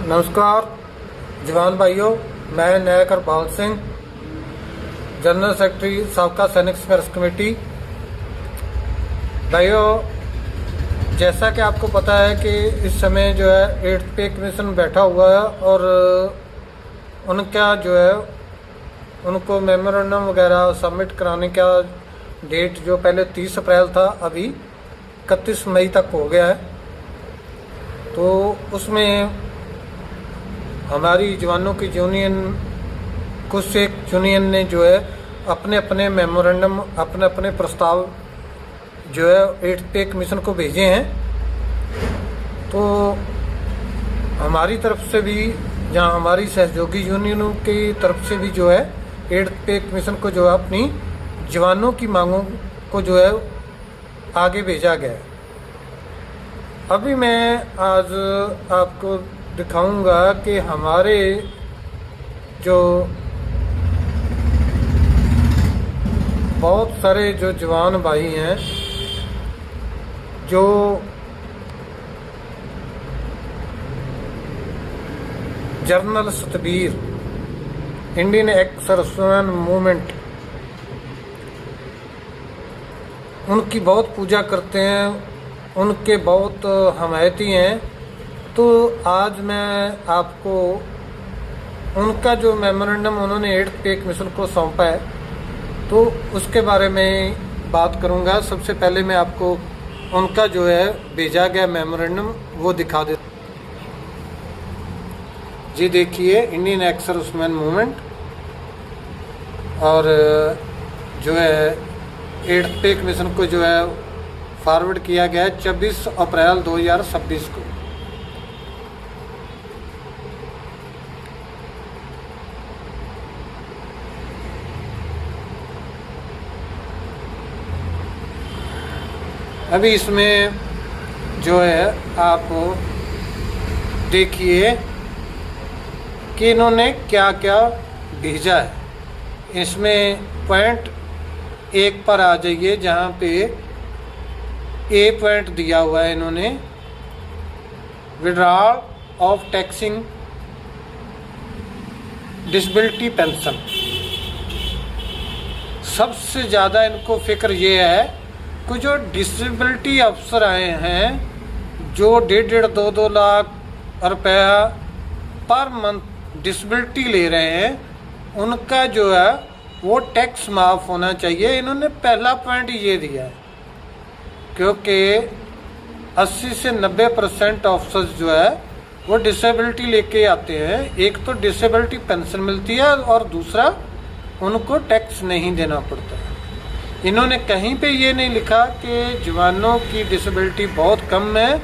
नमस्कार जवान भाइयों, मैं नायक हरपाल सिंह, जनरल सेक्रेटरी साबका सैनिक संघर्ष कमेटी। भाइयों, जैसा कि आपको पता है कि इस समय जो है 8th पे कमीशन बैठा हुआ है और उनका जो है उनको मेमोरेंडम वगैरह सबमिट कराने का डेट जो पहले 30 अप्रैल था, अभी 31 मई तक हो गया है। तो उसमें हमारी जवानों की यूनियन, कुछ एक यूनियन ने जो है अपने अपने मेमोरेंडम, अपने अपने प्रस्ताव जो है 8th पे कमीशन को भेजे हैं। तो हमारी तरफ से भी, जहाँ हमारी सहयोगी यूनियनों की तरफ से भी जो है 8th पे कमीशन को जो है अपनी जवानों की मांगों को जो है आगे भेजा गया है। अभी मैं आज आपको दिखाऊंगा कि हमारे जो बहुत सारे जो जवान भाई हैं जो journal Satbir, Indian ex serviceman movement, उनकी बहुत पूजा करते हैं, उनके बहुत हमायती हैं। तो आज मैं आपको उनका जो मेमोरेंडम उन्होंने 8th पे कमीशन को सौंपा है, तो उसके बारे में बात करूंगा। सबसे पहले मैं आपको उनका जो है भेजा गया मेमोरेंडम वो दिखा देता। जी देखिए, इंडियन एक्स सर्विसमैन मूवमेंट, और जो है 8th पे कमीशन को जो है फॉरवर्ड किया गया है 24 अप्रैल 2026 को। अभी इसमें जो है आप देखिए कि इन्होंने क्या क्या भेजा है। इसमें पॉइंट 1 पर आ जाइए, जहाँ पे ए पॉइंट दिया हुआ है इन्होंने, withdrawal of taxing disability pension. सबसे ज़्यादा इनको फिक्र ये है कि जो डिसेबिलिटी अफसर आए हैं, जो 1.5-2 लाख रुपया पर मंथ डिसेबिलिटी ले रहे हैं, उनका जो है वो टैक्स माफ़ होना चाहिए। इन्होंने पहला पॉइंट ये दिया है, क्योंकि 80 से 90% ऑफिसर्स जो है वो डिसेबिलिटी लेके आते हैं। एक तो डिसेबिलिटी पेंशन मिलती है और दूसरा उनको टैक्स नहीं देना पड़ता है। इन्होंने कहीं पे ये नहीं लिखा कि जवानों की डिसेबिलिटी बहुत कम है,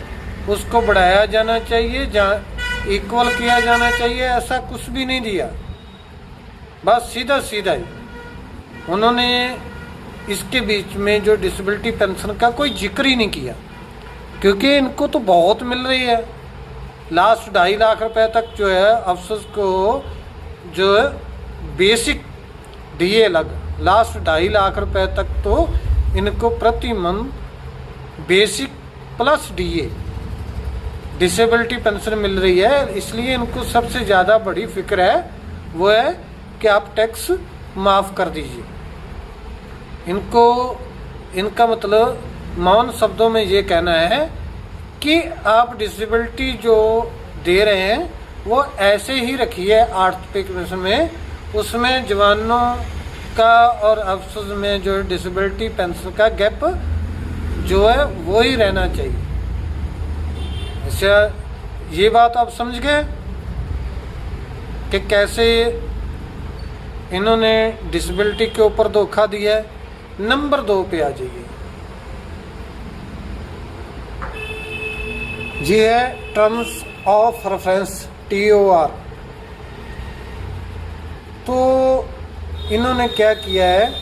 उसको बढ़ाया जाना चाहिए, जहाँ इक्वल किया जाना चाहिए, ऐसा कुछ भी नहीं दिया। बस सीधा सीधा ही उन्होंने इसके बीच में जो डिसेबिलिटी पेंशन का कोई जिक्र ही नहीं किया, क्योंकि इनको तो बहुत मिल रही है। लास्ट 2.5 लाख रुपए तक जो है अफसर्स को जो है बेसिक डीए लग, लास्ट 2.5 लाख रुपए तक तो इनको प्रति month basic plus DA disability pension मिल रही है। इसलिए इनको सबसे ज़्यादा बड़ी फिक्र है वो है कि आप टैक्स माफ़ कर दीजिए। इनको, इनका मतलब मौन शब्दों में ये कहना है कि आप डिसेबिलिटी जो दे रहे हैं वो ऐसे ही रखिए 8th पे कमीशन में, उसमें जवानों का और अफसर में जो डिसेबिलिटी पेंशन का गैप जो है वो ही रहना चाहिए। अच्छा, ये बात आप समझ गए कि कैसे इन्होंने डिसेबिलिटी के ऊपर धोखा दिया है। नंबर 2 पे आ जाइए जी, है टर्म्स ऑफ रेफरेंस TOR। तो इन्होंने क्या किया है,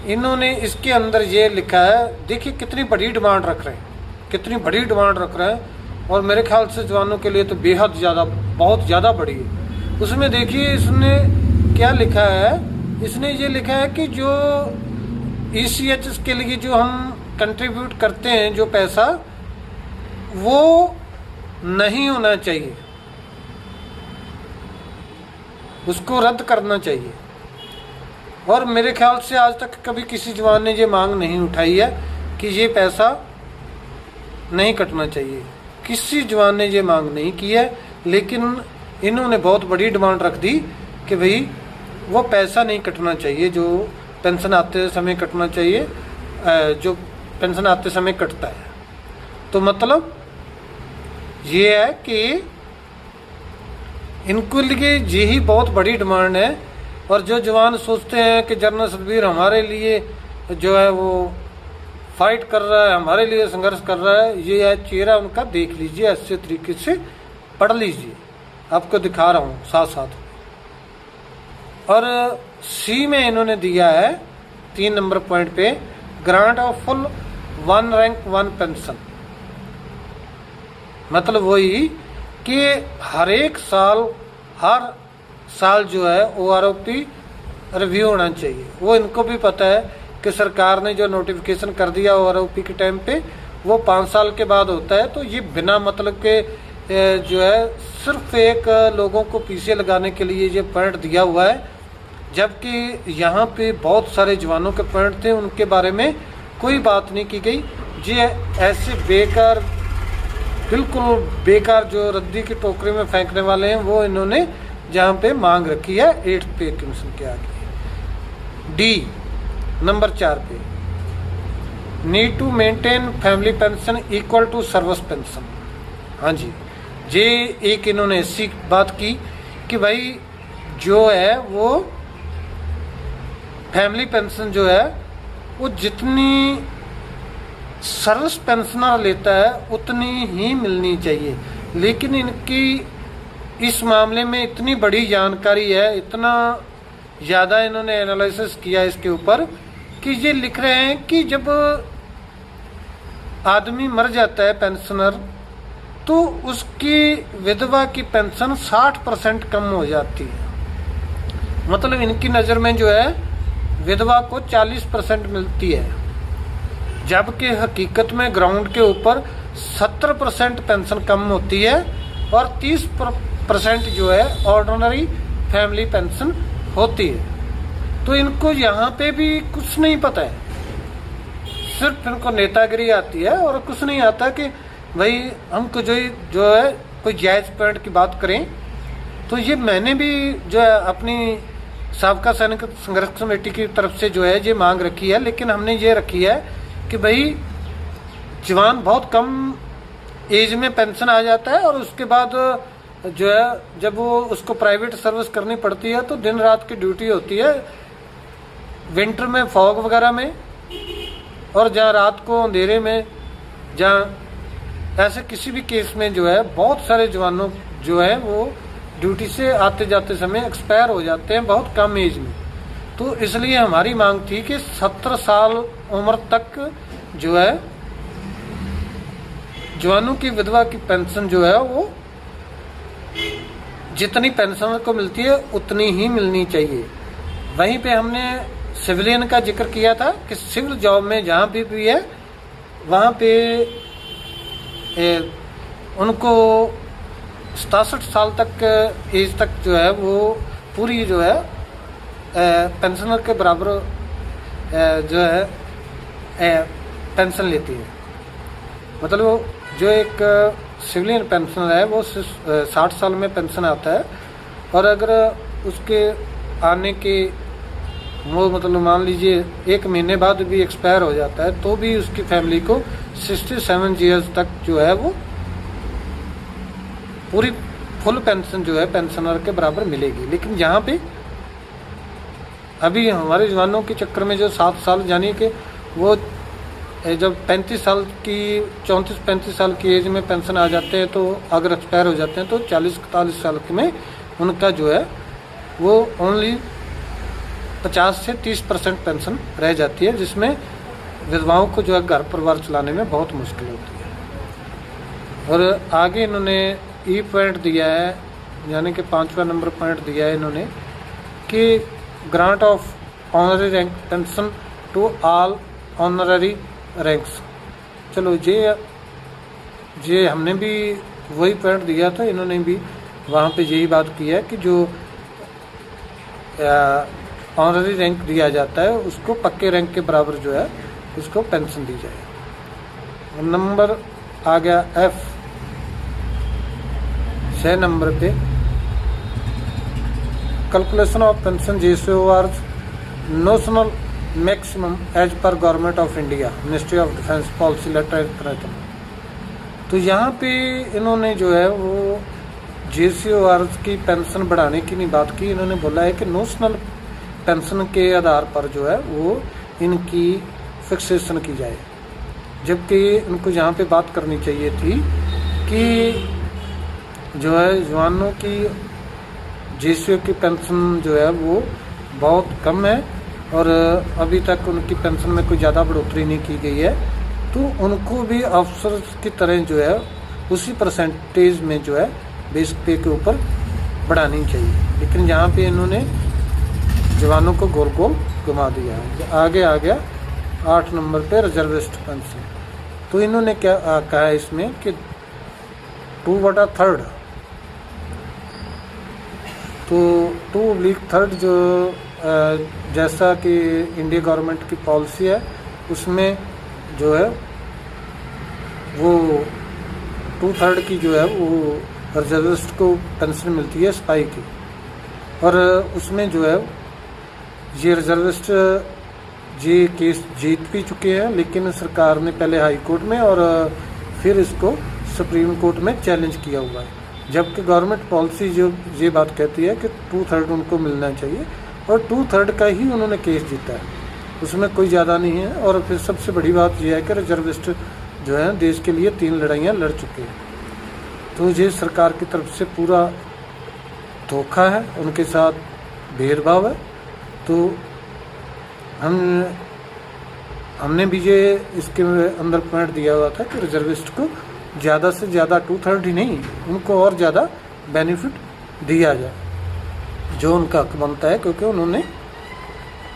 इन्होंने इसके अंदर ये लिखा है, देखिए कितनी बड़ी डिमांड रख रहे हैं, कितनी बड़ी डिमांड रख रहे हैं, और मेरे ख्याल से जवानों के लिए तो बेहद ज़्यादा, बहुत ज़्यादा बड़ी है। उसमें देखिए इसने क्या लिखा है, इसने ये लिखा है कि जो ECHS के लिए जो हम कंट्रीब्यूट करते हैं जो पैसा, वो नहीं होना चाहिए। उसको रद्द करना चाहिए। और मेरे ख्याल से आज तक कभी किसी जवान ने ये मांग नहीं उठाई है कि ये पैसा नहीं कटना चाहिए, किसी जवान ने ये मांग नहीं की है। लेकिन इन्होंने बहुत बड़ी डिमांड रख दी कि भाई वो पैसा नहीं कटना चाहिए जो पेंशन आते समय कटना चाहिए, जो पेंशन आते समय कटता है। तो मतलब ये है कि इनको लिए यही बहुत बड़ी डिमांड है। और जो जवान सोचते हैं कि जनरल सतबीर हमारे लिए जो है वो फाइट कर रहा है, हमारे लिए संघर्ष कर रहा है, ये है चेहरा उनका, देख लीजिए, अच्छे तरीके से पढ़ लीजिए, आपको दिखा रहा हूँ साथ साथ। और सी में इन्होंने दिया है 3 नंबर पॉइंट पे, grant of full 1 rank 1 pension. मतलब वही कि हर साल जो है OROP रिव्यू होना चाहिए। वो इनको भी पता है कि सरकार ने जो नोटिफिकेशन कर दिया OROP के टाइम पे वो 5 साल के बाद होता है। तो ये बिना मतलब के जो है सिर्फ एक लोगों को पीछे लगाने के लिए ये पॉइंट दिया हुआ है, जबकि यहाँ पे बहुत सारे जवानों के पॉइंट थे, उनके बारे में कोई बात नहीं की गई। ये ऐसे बेकार, बिल्कुल बेकार, जो रद्दी की टोकरी में फेंकने वाले हैं, वो इन्होंने जहाँ पे मांग रखी है 8th पे कमीशन के आगे। डी नंबर 4 पे, need to maintain family pension equal to service pension. हाँ जी, ये एक इन्होंने ऐसी बात की कि भाई जो है वो फैमिली पेंशन जो है वो जितनी सर्विस पेंशनर लेता है उतनी ही मिलनी चाहिए। लेकिन इनकी इस मामले में इतनी बड़ी जानकारी है, इतना ज़्यादा इन्होंने एनालिसिस किया इसके ऊपर कि ये लिख रहे हैं कि जब आदमी मर जाता है पेंशनर, तो उसकी विधवा की पेंशन 60% कम हो जाती है। मतलब इनकी नज़र में जो है विधवा को 40% मिलती है, जबकि हकीकत में ग्राउंड के ऊपर 70% पेंशन कम होती है और 30% जो है ऑर्डिनरी फैमिली पेंशन होती है। तो इनको यहाँ पे भी कुछ नहीं पता है, सिर्फ इनको नेतागिरी आती है और कुछ नहीं आता कि भाई हमको जो है कोई जायज़ पॉइंट की बात करें। तो ये मैंने भी जो है अपनी साबका सैनिक संघर्ष कमेटी की तरफ से जो है ये मांग रखी है, लेकिन हमने ये रखी है कि भाई जवान बहुत कम एज में पेंशन आ जाता है और उसके बाद जो है जब वो उसको प्राइवेट सर्विस करनी पड़ती है तो दिन रात की ड्यूटी होती है, विंटर में फॉग वगैरह में, और जहाँ रात को अंधेरे में, जहाँ ऐसे किसी भी केस में जो है बहुत सारे जवानों जो है वो ड्यूटी से आते जाते समय एक्सपायर हो जाते हैं बहुत कम एज में। तो इसलिए हमारी मांग थी कि 17 साल उम्र तक जो है जवानों की विधवा की पेंशन जो है वो जितनी पेंशन को मिलती है उतनी ही मिलनी चाहिए। वहीं पे हमने सिविलियन का जिक्र किया था कि सिविल जॉब में जहाँ भी है वहाँ पे उनको 67 साल तक एज तक जो है वो पूरी जो है पेंशनर के बराबर जो है पेंशन लेती है। मतलब जो एक सिविलियन पेंशनर है वो 60 साल में पेंशन आता है, और अगर उसके आने के वो मतलब मान लीजिए 1 महीने बाद भी एक्सपायर हो जाता है तो भी उसकी फैमिली को 67 ईयर्स तक जो है वो पूरी फुल पेंशन जो है पेंशनर के बराबर मिलेगी। लेकिन यहाँ पे अभी हमारे जवानों के चक्कर में जो 7 साल यानी कि वो जब 35 साल की 34-35 साल की एज में पेंशन आ जाते हैं, तो अगर एक्सपायर हो जाते हैं तो 40-41 साल में उनका जो है वो ओनली 50 से 30% पेंशन रह जाती है, जिसमें विधवाओं को जो है घर परिवार चलाने में बहुत मुश्किल होती है। और आगे इन्होंने ई पॉइंट दिया है, यानी कि 5वां नंबर पॉइंट दिया है इन्होंने कि grant of honorary rank pension to all honorary ranks. चलो ये हमने भी वही पॉइंट दिया था, इन्होंने भी वहाँ पे यही बात की है कि जो ऑनररी रैंक दिया जाता है, उसको पक्के रैंक के बराबर जो है उसको पेंशन दी जाए। नंबर आ गया F, 6 नंबर पे calculation of pension ratio or notional maximum age पर government of India, ministry of defence policy letter. तो यहाँ पे इन्होंने जो है वो JCOR की पेंशन बढ़ाने की नहीं बात की, इन्होंने बोला है कि नोशनल पेंशन के आधार पर जो है वो इनकी फिक्सेशन की जाए, जबकि इनको यहाँ पे बात करनी चाहिए थी कि जो है जवानों की JCO की पेंशन जो है वो बहुत कम है और अभी तक उनकी पेंशन में कोई ज़्यादा बढ़ोतरी नहीं की गई है, तो उनको भी अफसर की तरह जो है उसी परसेंटेज में जो है बेसिक पे के ऊपर बढ़ानी चाहिए। लेकिन यहाँ पे इन्होंने जवानों को गोल गोल घुमा दिया है। आगे आ गया 8 नंबर पे रिजर्विस्ट पेंशन। तो इन्होंने क्या कहा है इसमें कि 2/3, तो 2/3 जो जैसा कि इंडिया गवर्नमेंट की पॉलिसी है उसमें जो है वो 2/3 की जो है वो रिजर्विस्ट को पेंशन मिलती है सिपाही की, और उसमें जो है ये रिजर्विस्ट ये केस जीत भी चुके हैं, लेकिन सरकार ने पहले हाई कोर्ट में और फिर इसको सुप्रीम कोर्ट में चैलेंज किया हुआ है, जबकि गवर्नमेंट पॉलिसी जो ये बात कहती है कि 2/3 उनको मिलना चाहिए, और 2/3 का ही उन्होंने केस जीता है, उसमें कोई ज़्यादा नहीं है। और फिर सबसे बड़ी बात यह है कि रिजर्विस्ट जो है देश के लिए 3 लड़ाइयाँ लड़ चुके हैं, तो ये सरकार की तरफ से पूरा धोखा है, उनके साथ भेदभाव है। तो हमने भी ये इसके अंदर पॉइंट दिया हुआ था कि रिजर्विस्ट को ज़्यादा से ज़्यादा 2/3 ही नहीं, उनको और ज़्यादा बेनिफिट दिया जाए जो उनका हक बनता है, क्योंकि उन्होंने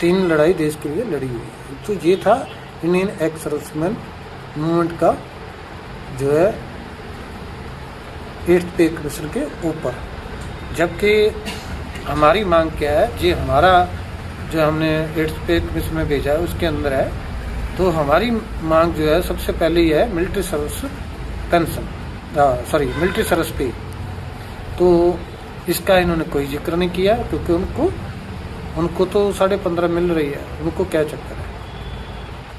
3 लड़ाई देश के लिए लड़ी हुई है। तो ये था इंडियन एक्स सर्विसमैन मूवमेंट का जो है 8th पे कमीशन के ऊपर। जबकि हमारी मांग क्या है, ये हमारा जो हमने 8th पे कमीशन में भेजा है उसके अंदर है, तो हमारी मांग जो है सबसे पहले ही है military service pension, military service पे। तो इसका इन्होंने कोई जिक्र नहीं किया, क्योंकि उनको तो 15.5 मिल रही है, उनको क्या चक्कर है।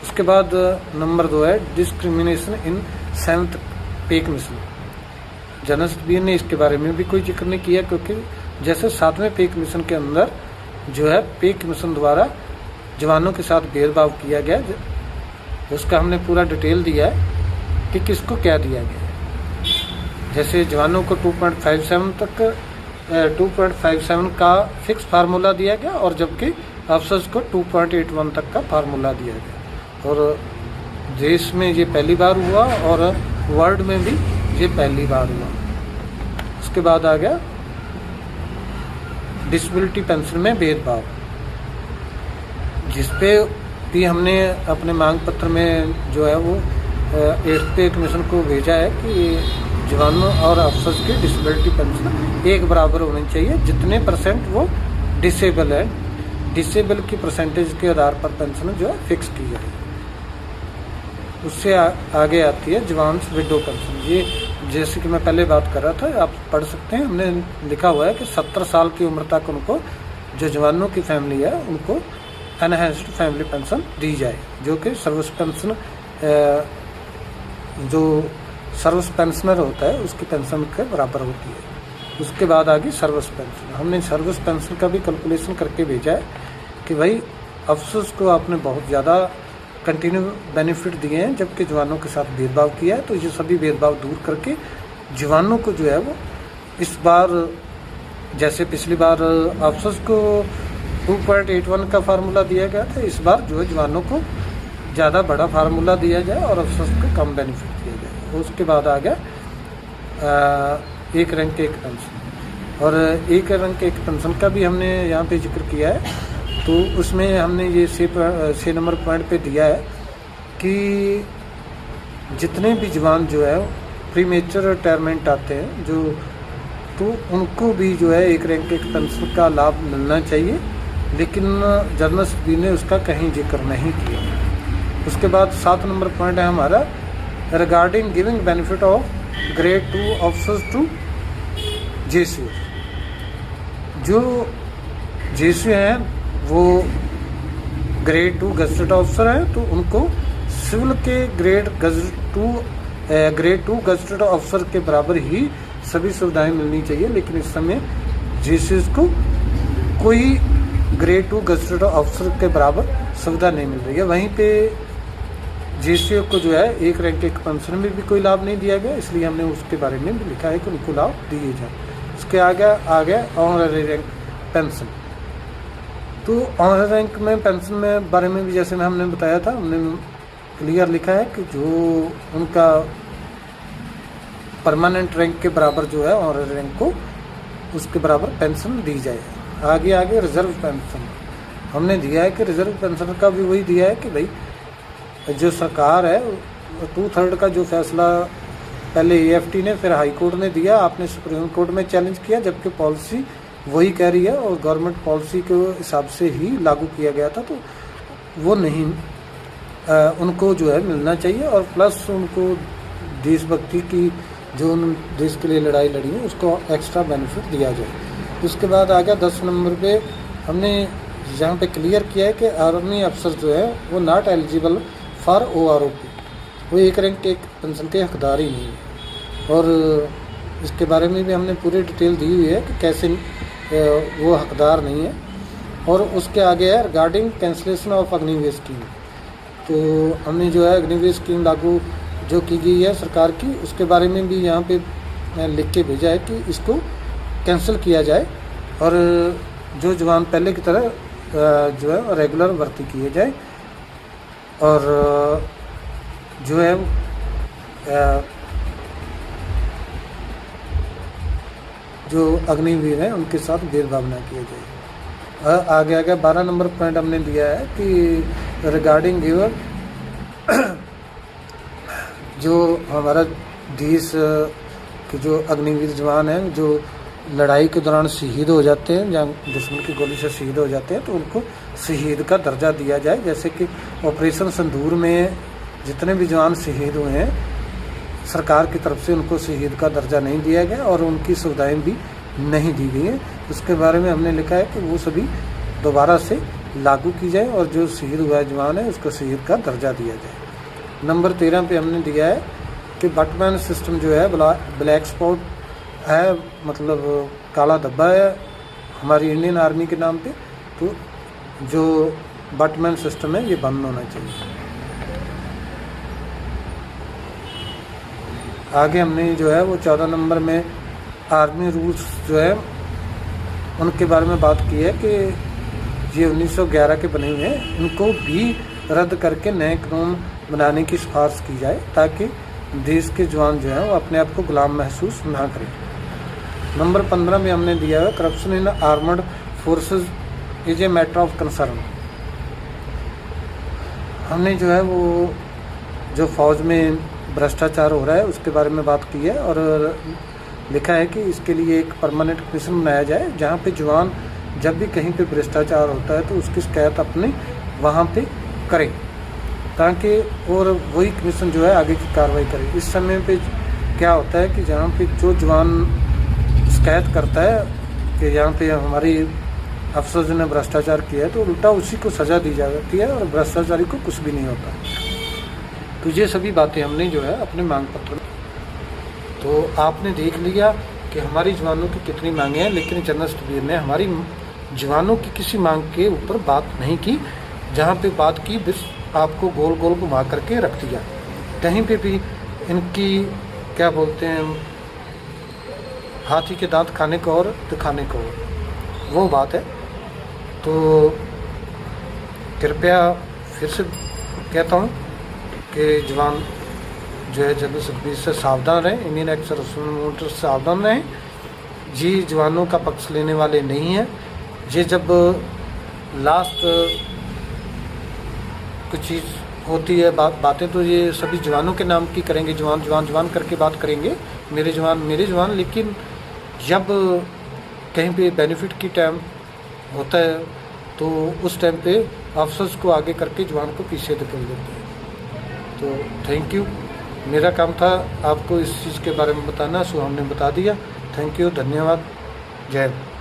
उसके बाद नंबर 2 है डिस्क्रिमिनेशन इन 7th पे कमीशन। जनरल सचिव ने इसके बारे में भी कोई जिक्र नहीं किया, क्योंकि जैसे 7वें पे कमीशन के अंदर जो है पे कमीशन द्वारा जवानों के साथ भेदभाव किया गया, उसका हमने पूरा डिटेल दिया है कि किसको क्या दिया गया है। जैसे जवानों को 2.57 तक 2.57 का फिक्स फार्मूला दिया गया, और जबकि अफसर्स को 2.81 तक का फार्मूला दिया गया। और देश में ये पहली बार हुआ और वर्ल्ड में भी ये पहली बार हुआ। उसके बाद आ गया डिसेबिलिटी पेंशन में भेदभाव, जिसपे भी हमने अपने मांग पत्र में जो है वो 8th पे कमीशन को भेजा है कि जवानों और अफसर्स की डिसेबिलिटी पेंशन एक बराबर होनी चाहिए, जितने % वो डिसेबल है, डिसेबल की परसेंटेज के आधार पर पेंशन जो है फिक्स की जाए। उससे आगे आती है जवान्स विडो पेंशन। ये जैसे कि मैं पहले बात कर रहा था, आप पढ़ सकते हैं, हमने लिखा हुआ है कि 70 साल की उम्र तक उनको जो जवानों की फैमिली है उनको एनहेंस्ड फैमिली पेंशन दी जाए, जो कि सर्विस पेंशन जो सर्विस पेंशनर होता है उसकी पेंशन के बराबर होती है। उसके बाद आ गई सर्विस पेंशन। हमने सर्विस पेंशन का भी कैलकुलेशन करके भेजा है कि भाई अफसर्स को आपने बहुत ज़्यादा कंटिन्यू बेनिफिट दिए हैं, जबकि जवानों के साथ भेदभाव किया है, तो ये सभी भेदभाव दूर करके जवानों को जो है वो इस बार, जैसे पिछली बार अफसर्स को 2.81 का फार्मूला दिया गया था, इस बार जो है जवानों को ज़्यादा बड़ा फार्मूला दिया जाए और अफसर्स को कम बेनिफिट दिया जाए। उसके बाद आ गया एक रैंक एक पेंशन, और एक रैंक एक पेंशन का भी हमने यहाँ पे जिक्र किया है। तो उसमें हमने ये 6 नंबर पॉइंट पे दिया है कि जितने भी जवान जो है प्रीमेच्योर रिटायरमेंट आते हैं जो, तो उनको भी जो है एक रैंक एक पेंशन का लाभ मिलना चाहिए। लेकिन जनरल सुखबीर ने उसका कहीं जिक्र नहीं किया। उसके बाद 7 नंबर पॉइंट है हमारा regarding giving benefit of grade 2 officers to JCO. जो जेसीयू हैं वो ग्रेड 2 गजटेड ऑफिसर हैं, तो उनको सिविल के ग्रेड 2 गजटेड ऑफिसर के बराबर ही सभी सुविधाएं मिलनी चाहिए। लेकिन इस समय जेसीयू को कोई ग्रेड 2 गजटेड ऑफिसर के बराबर सुविधा नहीं मिल रही है। वहीं पे जेसीयू को जो है एक रैंक एक पेंशन में भी कोई लाभ नहीं दिया गया, इसलिए हमने उसके बारे में भी लिखा है कि उनको लाभ दिए जाए। उसके आगे ऑनररी रैंक पेंशन। तो ऑनररी रैंक में पेंशन में बारे में भी जैसे मैं हमने बताया था, हमने क्लियर लिखा है कि जो उनका परमानेंट रैंक के बराबर जो है ऑनररी रैंक को उसके बराबर पेंशन दी जाए। आगे रिजर्व पेंशन हमने दिया है कि रिजर्व पेंशन का भी वही दिया है कि भाई जो सरकार है 2/3 का जो फैसला पहले AFT ने फिर हाई कोर्ट ने दिया, आपने सुप्रीम कोर्ट में चैलेंज किया, जबकि पॉलिसी वही कह रही है और गवर्नमेंट पॉलिसी के हिसाब से ही लागू किया गया था, तो वो नहीं उनको जो है मिलना चाहिए। और प्लस उनको देशभक्ति की जो उन देश के लिए लड़ाई लड़ी है उसको एक्स्ट्रा बेनिफिट दिया जाए। उसके बाद आ गया 10 नंबर पे हमने यहाँ पे क्लियर किया है कि आर्मी अफसर जो है वो नॉट एलिजिबल फॉर OROP, वो एक रैंक एक पेंशन के हकदार ही नहीं है। और इसके बारे में भी हमने पूरी डिटेल दी हुई है कि कैसे वो हकदार नहीं है। और उसके आगे है regarding cancellation of Agniveer scheme. तो हमने जो है अग्निवीर स्कीम लागू जो की गई है सरकार की, उसके बारे में भी यहाँ पे लिख के भेजा है कि इसको कैंसिल किया जाए और जो जवान पहले की तरह जो है रेगुलर भर्ती किए जाए। और जो है जो अग्निवीर हैं उनके साथ भेदभाव न किया जाए। आगे 12 नंबर पॉइंट हमने दिया है कि रिगार्डिंग गिवर जो हमारा देश के जो अग्निवीर जवान हैं जो लड़ाई के दौरान शहीद हो जाते हैं या दुश्मन की गोली से शहीद हो जाते हैं, तो उनको शहीद का दर्जा दिया जाए। जैसे कि ऑपरेशन सिंदूर में जितने भी जवान शहीद हुए हैं, सरकार की तरफ से उनको शहीद का दर्जा नहीं दिया गया और उनकी सुविधाएं भी नहीं दी गई हैं। उसके बारे में हमने लिखा है कि वो सभी दोबारा से लागू की जाए और जो शहीद हुआ जवान है उसको शहीद का दर्जा दिया जाए। नंबर 13 पे हमने दिया है कि बटमैन सिस्टम जो है ब्लैक स्पॉट है, मतलब काला धब्बा है हमारी इंडियन आर्मी के नाम पे, तो जो बटमैन सिस्टम है ये बंद होना चाहिए। आगे हमने जो है वो 14 नंबर में आर्मी रूल्स जो है उनके बारे में बात की है कि ये 1911 के बने हुए हैं, इनको भी रद्द करके नए कानून बनाने की सिफारिश की जाए ताकि देश के जवान जो हैं वो अपने आप को गुलाम महसूस ना करें। नंबर 15 में हमने दिया है corruption in armoured forces is a matter of concern. हमने जो है वो जो फौज में भ्रष्टाचार हो रहा है उसके बारे में बात की है और लिखा है कि इसके लिए एक परमानेंट कमीशन बनाया जाए जहाँ पे जवान जब भी कहीं पे भ्रष्टाचार होता है तो उसकी शिकायत अपने वहाँ पे करें ताकि और वही कमीशन जो है आगे की कार्रवाई करे। इस समय पे क्या होता है कि जहाँ पे जो जवान शिकायत करता है कि यहाँ पे हमारी अफसर ने भ्रष्टाचार किया है तो उल्टा उसी को सज़ा दी जाती है और भ्रष्टाचारी को कुछ भी नहीं होता। तो ये सभी बातें हमने जो है अपने मांग पत्र में, तो आपने देख लिया कि हमारी जवानों की कितनी मांगे हैं, लेकिन जनरल सुखबीर ने हमारी जवानों की किसी मांग के ऊपर बात नहीं की। जहाँ पे बात की बस आपको गोल गोल घुमा करके रख दिया, कहीं पे भी इनकी क्या बोलते हैं हाथी के दांत खाने को और दिखाने को वो बात है। तो कृपया फिर से कहता हूँ कि जवान जो है जनरल सुखबीर से सावधान रहें, इंडियन एक्स सर्विसमेन से सावधान रहें। जी जवानों का पक्ष लेने वाले नहीं हैं। ये जब लास्ट कुछ चीज़ होती है बातें तो ये सभी जवानों के नाम की करेंगे, जवान जवान जवान करके बात करेंगे, मेरे जवान। लेकिन जब कहीं पे बेनिफिट की टाइम होता है तो उस टाइम पे ऑफिसर्स को आगे करके जवान को पीछे धकेल देते हैं। तो थैंक यू, मेरा काम था आपको इस चीज़ के बारे में बताना, सो हमने बता दिया। थैंक यू, धन्यवाद, जय हिंद।